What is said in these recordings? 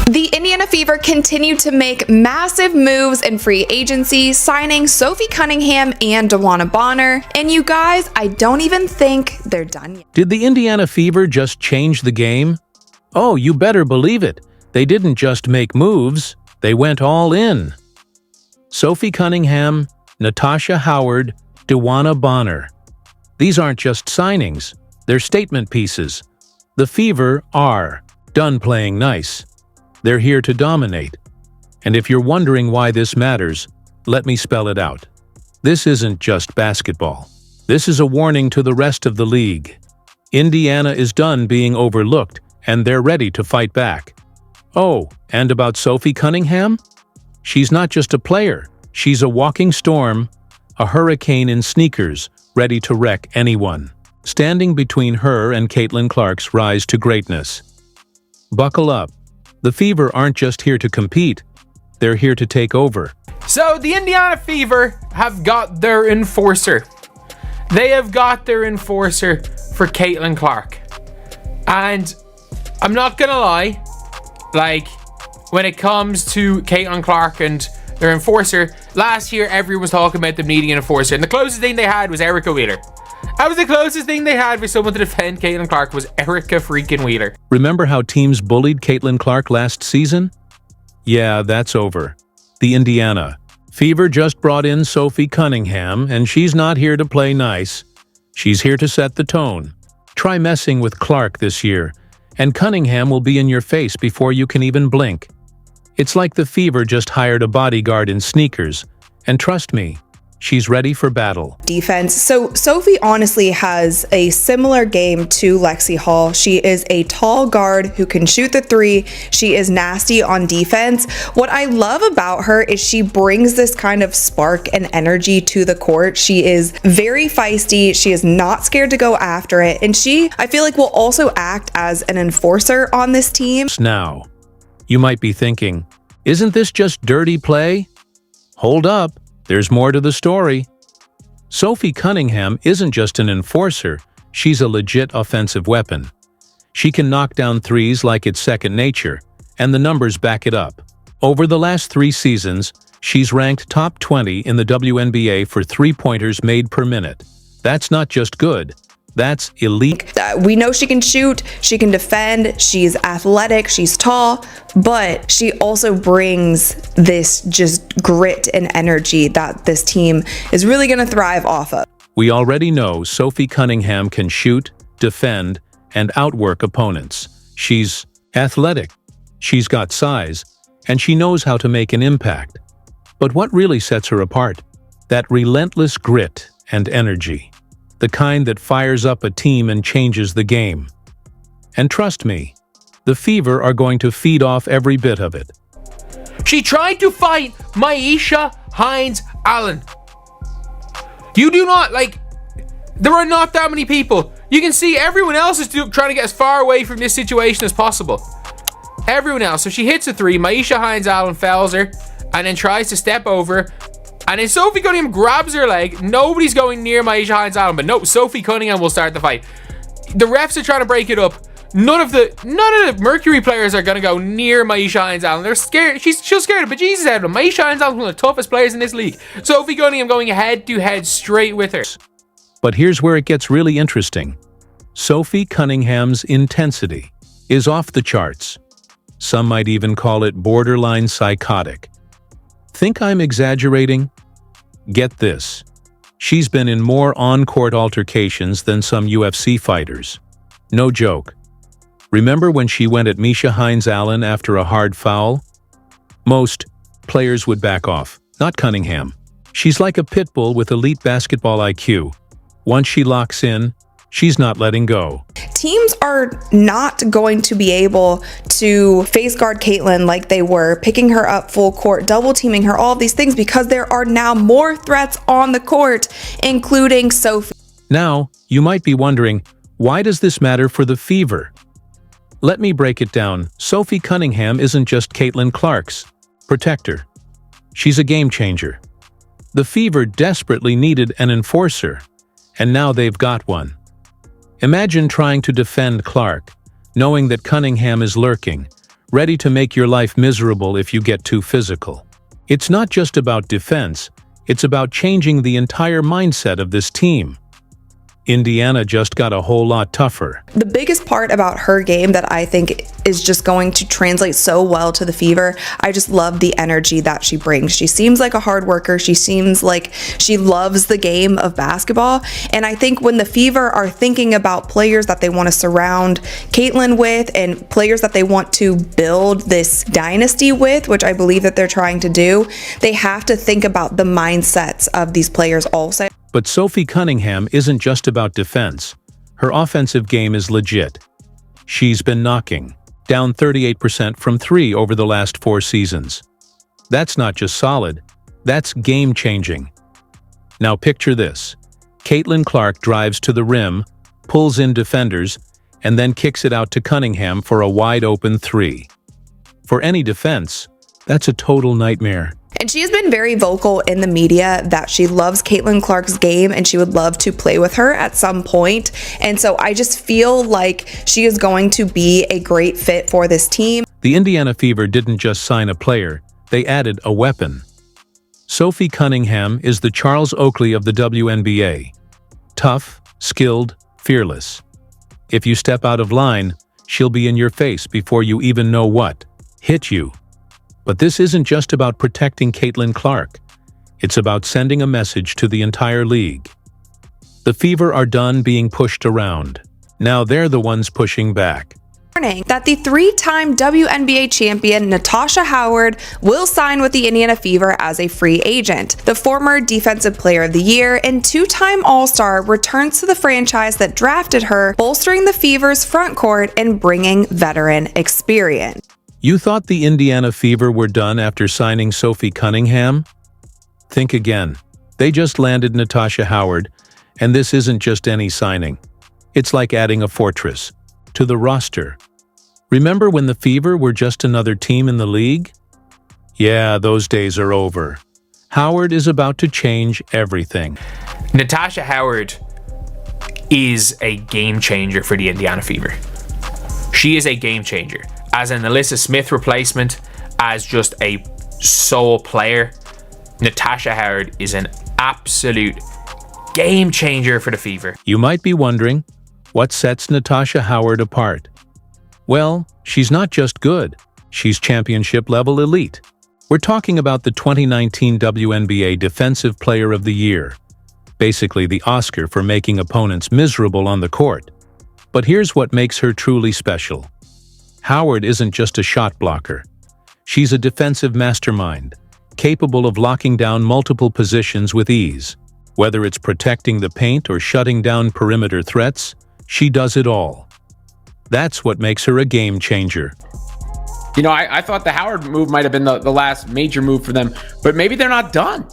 The Indiana Fever continue to make massive moves in free agency, signing Sophie Cunningham and DeWanna Bonner. And you guys, I don't even think they're done yet. Did the Indiana Fever just change the game? Oh, you better believe it. They didn't just make moves, they went all in. Sophie Cunningham, Natasha Howard, DeWanna Bonner. These aren't just signings, they're statement pieces. The Fever are done playing nice. They're here to dominate. And if you're wondering why this matters, let me spell it out. This isn't just basketball. This is a warning to the rest of the league. Indiana is done being overlooked, and they're ready to fight back. Oh, and about Sophie Cunningham? She's not just a player. She's a walking storm, a hurricane in sneakers, ready to wreck anyone. Standing between her and Caitlin Clark's rise to greatness. Buckle up. The Fever aren't just here to compete, they're here to take over. So the Indiana Fever have got their enforcer. They have got their enforcer for Caitlin Clark. And I'm not gonna lie, like, when it comes to Caitlin Clark and their enforcer, last year everyone was talking about them needing an enforcer, and the closest thing they had was Erica Wheeler. That was the closest thing they had for someone to defend Caitlin Clark, was Erica freaking Wheeler. Remember how teams bullied Caitlin Clark last season? Yeah, that's over. The Indiana Fever just brought in Sophie Cunningham, and she's not here to play nice. She's here to set the tone. Try messing with Clark this year, and Cunningham will be in your face before you can even blink. It's like the Fever just hired a bodyguard in sneakers, and trust me, she's ready for battle. Defense. So Sophie honestly has a similar game to Lexi Hall. She is a tall guard who can shoot the three. She is nasty on defense. What I love about her is she brings this kind of spark and energy to the court. She is very feisty. She is not scared to go after it. And she, I feel like, will also act as an enforcer on this team. Now, you might be thinking, isn't this just dirty play? Hold up. There's more to the story. Sophie Cunningham isn't just an enforcer, she's a legit offensive weapon. She can knock down threes like it's second nature, and the numbers back it up. Over the last 3 seasons, she's ranked top 20 in the WNBA for three-pointers made per minute. That's not just good, that's elite. We know she can shoot, she can defend, she's athletic, she's tall, but she also brings this just grit and energy that this team is really going to thrive off of. We already know Sophie Cunningham can shoot, defend, and outwork opponents. She's athletic, she's got size, and she knows how to make an impact. But what really sets her apart? That relentless grit and energy. The kind that fires up a team and changes the game. And trust me, the Fever are going to feed off every bit of it. She tried to fight Myisha Hines Allen. You do not, there are not that many people. You can see everyone else is trying to get as far away from this situation as possible. Everyone else. So she hits a three, Myisha Hines Allen fouls her, and then tries to step over. And then Sophie Cunningham grabs her leg. Nobody's going near Myisha Hines Allen, but no, Sophie Cunningham will start the fight. The refs are trying to break it up. None of the Mercury players are gonna go near Myisha Hines Allen. They're scared. She's scared of bejesus out of them. Myisha Hines Allen is one of the toughest players in this league. Sophie Cunningham going head to head straight with her. But here's where it gets really interesting. Sophie Cunningham's intensity is off the charts. Some might even call it borderline psychotic. Think I'm exaggerating? Get this. She's been in more on-court altercations than some UFC fighters. No joke. Remember when she went at Myisha Hines Allen after a hard foul? Most players would back off, not Cunningham. She's like a pit bull with elite basketball IQ. Once she locks in, she's not letting go. Teams are not going to be able to face guard Caitlin like they were, picking her up full court, double teaming her, all of these things, because there are now more threats on the court, including Sophie. Now, you might be wondering, why does this matter for the Fever? Let me break it down. Sophie Cunningham isn't just Caitlin Clark's protector. She's a game changer. The Fever desperately needed an enforcer, and now they've got one. Imagine trying to defend Clark, knowing that Cunningham is lurking, ready to make your life miserable if you get too physical. It's not just about defense, it's about changing the entire mindset of this team. Indiana just got a whole lot tougher. The biggest part about her game that I think is just going to translate so well to the Fever, I just love the energy that she brings. She seems like a hard worker. She seems like she loves the game of basketball. And I think when the Fever are thinking about players that they want to surround Caitlin with and players that they want to build this dynasty with, which I believe that they're trying to do, they have to think about the mindsets of these players also. But Sophie Cunningham isn't just about defense. Her offensive game is legit. She's been knocking down 38% from 3 over the last 4 seasons. That's not just solid, that's game-changing. Now picture this. Caitlin Clark drives to the rim, pulls in defenders, and then kicks it out to Cunningham for a wide-open 3. For any defense, that's a total nightmare. And she has been very vocal in the media that she loves Caitlin Clark's game and she would love to play with her at some point. And so I just feel like she is going to be a great fit for this team. The Indiana Fever didn't just sign a player, they added a weapon. Sophie Cunningham is the Charles Oakley of the WNBA. Tough, skilled, fearless. If you step out of line, she'll be in your face before you even know what. Hit you. But this isn't just about protecting Caitlin Clark. It's about sending a message to the entire league. The Fever are done being pushed around. Now they're the ones pushing back. That the 3-time WNBA champion Natasha Howard will sign with the Indiana Fever as a free agent. The former Defensive Player of the Year and 2-time All-Star returns to the franchise that drafted her, bolstering the Fever's front court and bringing veteran experience. You thought the Indiana Fever were done after signing Sophie Cunningham? Think again. They just landed Natasha Howard, and this isn't just any signing. It's like adding a fortress to the roster. Remember when the Fever were just another team in the league? Yeah, those days are over. Howard is about to change everything. Natasha Howard is a game changer for the Indiana Fever. She is a game changer. As an Alyssa Smith replacement, as just a sole player, Natasha Howard is an absolute game changer for the Fever. You might be wondering, what sets Natasha Howard apart? Well, she's not just good, she's championship-level elite. We're talking about the 2019 WNBA Defensive Player of the Year, basically the Oscar for making opponents miserable on the court. But here's what makes her truly special. Howard isn't just a shot blocker. She's a defensive mastermind, capable of locking down multiple positions with ease. Whether it's protecting the paint or shutting down perimeter threats, she does it all. That's what makes her a game changer. You know, I thought the Howard move might have been the last major move for them, but maybe they're not done.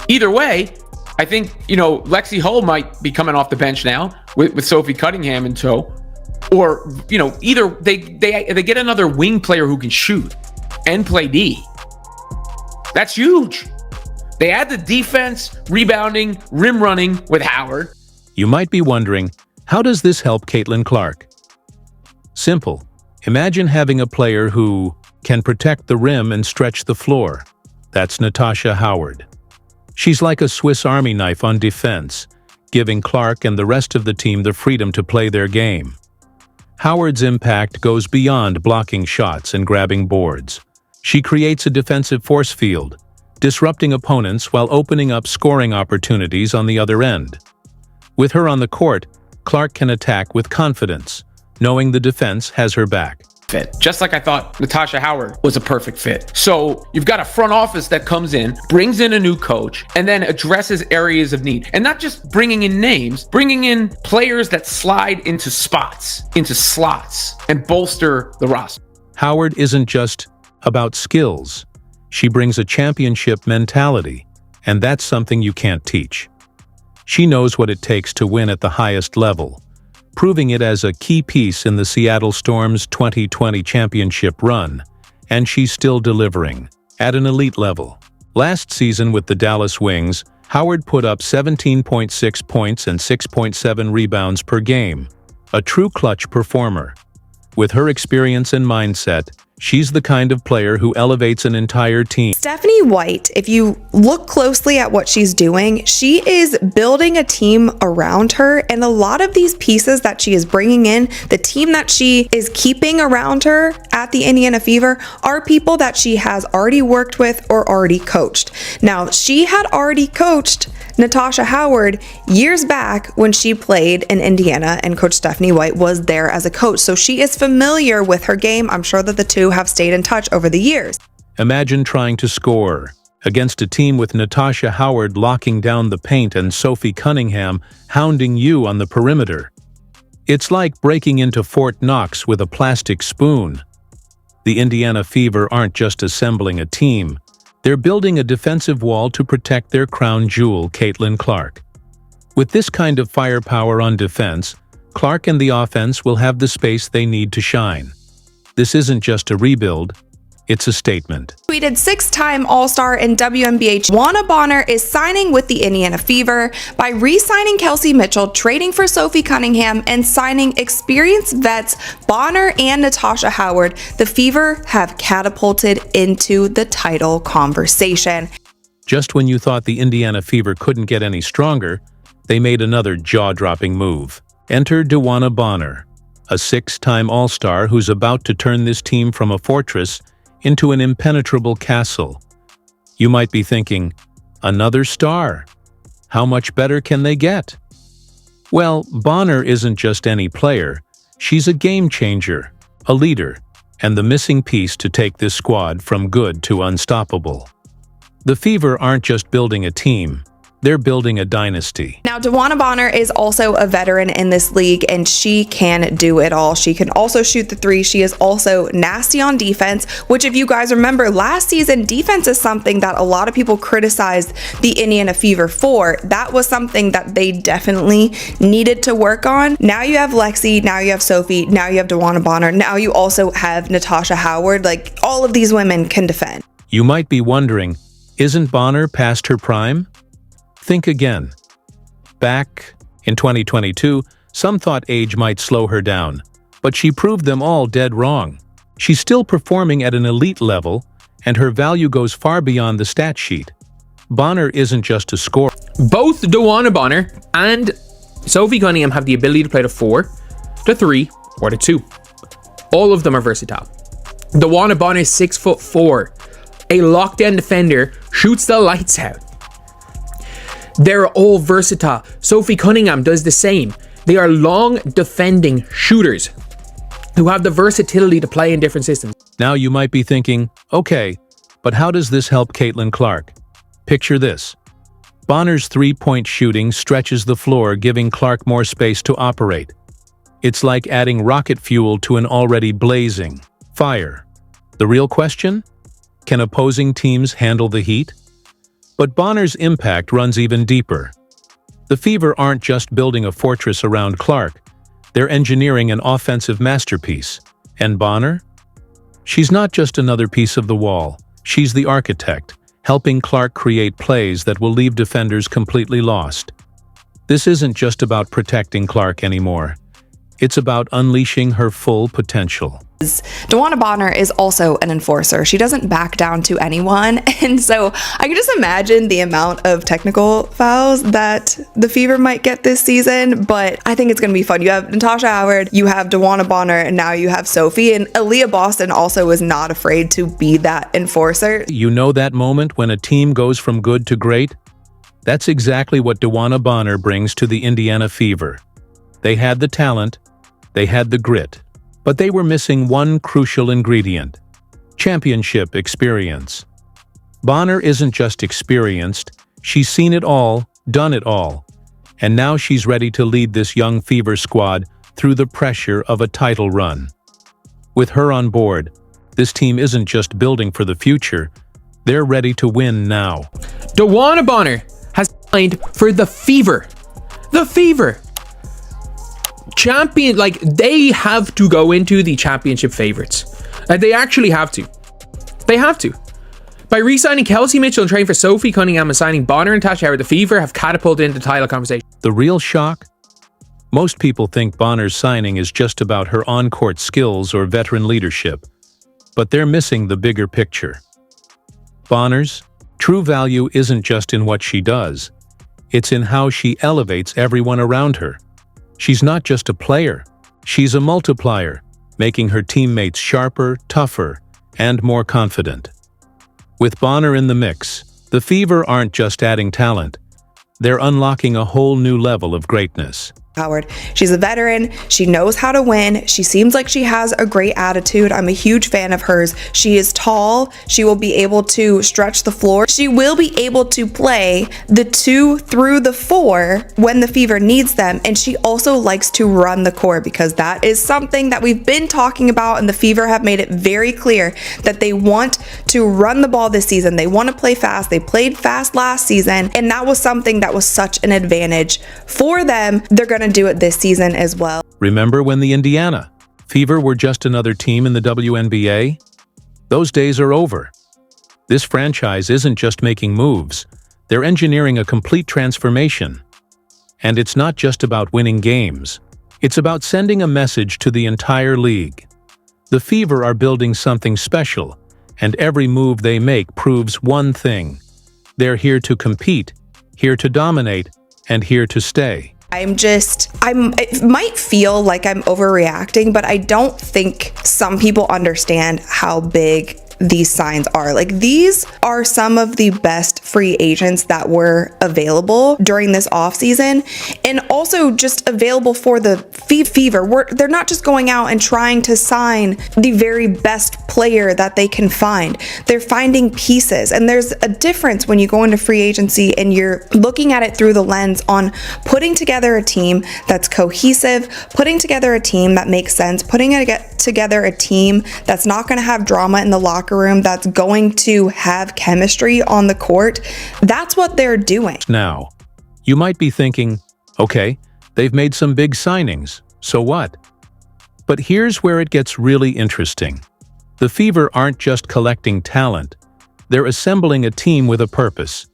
Either way, I think, Lexi Hull might be coming off the bench now with Sophie Cunningham in tow. Or, either they get another wing player who can shoot and play D. That's huge. They add the defense, rebounding, rim running with Howard. You might be wondering, how does this help Caitlin Clark? Simple. Imagine having a player who can protect the rim and stretch the floor. That's Natasha Howard. She's like a Swiss Army knife on defense, giving Clark and the rest of the team the freedom to play their game. Howard's impact goes beyond blocking shots and grabbing boards. She creates a defensive force field, disrupting opponents while opening up scoring opportunities on the other end. With her on the court, Clark can attack with confidence, knowing the defense has her back. Fit. Just like I thought Natasha Howard was a perfect fit. So you've got a front office that comes in, brings in a new coach, and then addresses areas of need. And not just bringing in names, bringing in players that slide into spots, into slots, and bolster the roster. Howard isn't just about skills. She brings a championship mentality, and that's something you can't teach. She knows what it takes to win at the highest level, proving it as a key piece in the Seattle Storm's 2020 championship run, and she's still delivering at an elite level. Last season with the Dallas Wings, Howard put up 17.6 points and 6.7 rebounds per game, a true clutch performer. With her experience and mindset, She's the kind of player who elevates an entire team. Stephanie White, if you look closely at what she's doing, she is building a team around her, and a lot of these pieces that she is bringing in, the team that she is keeping around her at the Indiana Fever, are people that she has already worked with or already coached. Now, she had already coached Natasha Howard years back when she played in Indiana, and Coach Stephanie White was there as a coach, so she is familiar with her game. I'm sure that the two have stayed in touch over the years. Imagine trying to score against a team with Natasha Howard locking down the paint and Sophie Cunningham hounding you on the perimeter. It's like breaking into Fort Knox with a plastic spoon. The Indiana Fever aren't just assembling a team. They're building a defensive wall to protect their crown jewel, Caitlin Clark. With this kind of firepower on defense, Clark and the offense will have the space they need to shine. This isn't just a rebuild, it's a statement. Tweeted six-time All-Star and WNBA DeWanna Bonner is signing with the Indiana Fever by re-signing Kelsey Mitchell, trading for Sophie Cunningham, and signing experienced vets Bonner and Natasha Howard. The Fever have catapulted into the title conversation. Just when you thought the Indiana Fever couldn't get any stronger, they made another jaw-dropping move. Enter DeWanna Bonner, a six-time All-Star who's about to turn this team from a fortress into an impenetrable castle. You might be thinking, another star? How much better can they get? Well, Bonner isn't just any player. She's a game changer, a leader, and the missing piece to take this squad from good to unstoppable. The Fever aren't just building a team. They're building a dynasty. Now, DeWanna Bonner is also a veteran in this league, and she can do it all. She can also shoot the three. She is also nasty on defense, which, if you guys remember last season, defense is something that a lot of people criticized the Indiana Fever for. That was something that they definitely needed to work on. Now you have Lexi, now you have Sophie, now you have DeWanna Bonner, now you also have Natasha Howard. Like, all of these women can defend. You might be wondering, isn't Bonner past her prime? Think again. Back in 2022, some thought age might slow her down, but she proved them all dead wrong. She's still performing at an elite level, and her value goes far beyond the stat sheet. Bonner isn't just a scorer. Both DeWanna Bonner and Sophie Cunningham have the ability to play the 4, the 3, or the 2. All of them are versatile. DeWanna Bonner is 6'4", a lockdown defender, shoots the lights out. They're all versatile. Sophie Cunningham does the same. They are long defending shooters who have the versatility to play in different systems. Now you might be thinking, okay, but how does this help Caitlin Clark? Picture this. Bonner's three-point shooting stretches the floor, giving Clark more space to operate. It's like adding rocket fuel to an already blazing fire. The real question? Can opposing teams handle the heat? But Bonner's impact runs even deeper. The Fever aren't just building a fortress around Clark, they're engineering an offensive masterpiece. And Bonner? She's not just another piece of the wall, she's the architect, helping Clark create plays that will leave defenders completely lost. This isn't just about protecting Clark anymore. It's about unleashing her full potential. DeWanna Bonner is also an enforcer. She doesn't back down to anyone. And so I can just imagine the amount of technical fouls that the Fever might get this season, but I think it's going to be fun. You have Natasha Howard, you have DeWanna Bonner, and now you have Sophie. And Aaliyah Boston also is not afraid to be that enforcer. You know that moment when a team goes from good to great? That's exactly what DeWanna Bonner brings to the Indiana Fever. They had the talent, they had the grit, but they were missing one crucial ingredient: championship experience. Bonner isn't just experienced, she's seen it all, done it all, and now she's ready to lead this young Fever squad through the pressure of a title run. With her on board, this team isn't just building for the future, they're ready to win now. DeWanna Bonner has signed for the Fever. The Fever. Champion, like, they have to go into the championship favorites. They actually have to. They have to. By re-signing Kelsey Mitchell and trading for Sophie Cunningham and signing Bonner and Natasha Howard, the Fever have catapulted into the title conversation. The real shock? Most people think Bonner's signing is just about her on-court skills or veteran leadership. but they're missing the bigger picture. Bonner's true value isn't just in what she does, it's in how she elevates everyone around her. She's not just a player, she's a multiplier, making her teammates sharper, tougher, and more confident. With Bonner in the mix, the Fever aren't just adding talent, they're unlocking a whole new level of greatness. Howard. She's a veteran. She knows how to win. She seems like she has a great attitude. I'm a huge fan of hers. She is tall. She will be able to stretch the floor. She will be able to play the 2 through the 4 when the Fever needs them. And she also likes to run the court, because that is something that we've been talking about, and the Fever have made it very clear that they want to run the ball this season. They want to play fast. They played fast last season, and that was something that was such an advantage for them. They're going to do it this season as well. Remember when the Indiana Fever were just another team in the WNBA? Those days are over. This franchise isn't just making moves, they're engineering a complete transformation. And it's not just about winning games, it's about sending a message to the entire league. The Fever are building something special, and every move they make proves one thing: they're here to compete, here to dominate, and here to stay. It might feel like I'm overreacting, but I don't think some people understand how big these signs are. Like, these are some of the best free agents that were available during this offseason, and also just available for the Fever. They're not just going out and trying to sign the very best player that they can find. They're finding pieces, and there's a difference when you go into free agency and you're looking at it through the lens on putting together a team that's cohesive, putting together a team that makes sense, putting together a team that's not going to have drama in the locker room, that's going to have chemistry on the court. That's what they're doing. Now, you might be thinking, okay, they've made some big signings, so what? But here's where it gets really interesting. The Fever aren't just collecting talent, they're assembling a team with a purpose.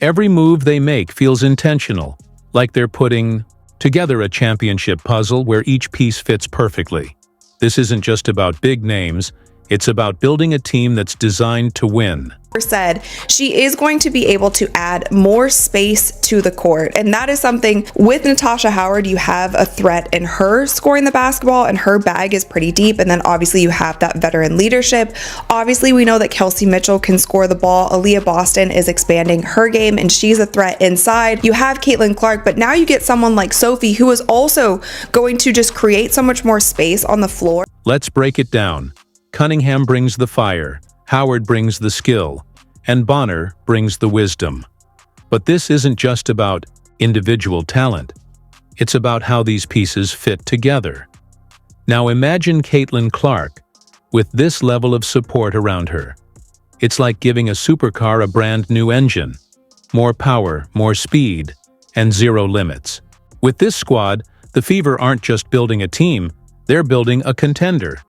Every move they make feels intentional, like they're putting together a championship puzzle where each piece fits perfectly. This isn't just about big names, it's about building a team that's designed to win. Said she is going to be able to add more space to the court, and that is something with Natasha Howard. You have a threat in her scoring the basketball, and her bag is pretty deep, and then obviously you have that veteran leadership. Obviously we know that Kelsey Mitchell can score the ball. Aaliyah Boston is expanding her game, and she's a threat inside. You have Caitlin Clark, but now you get someone like Sophie, who is also going to just create so much more space on the floor. Let's break it down. Cunningham brings the fire, Howard brings the skill, and Bonner brings the wisdom. But this isn't just about individual talent. It's about how these pieces fit together. Now imagine Caitlin Clark with this level of support around her. It's like giving a supercar a brand new engine. More power, more speed, and zero limits. With this squad, the Fever aren't just building a team, they're building a contender.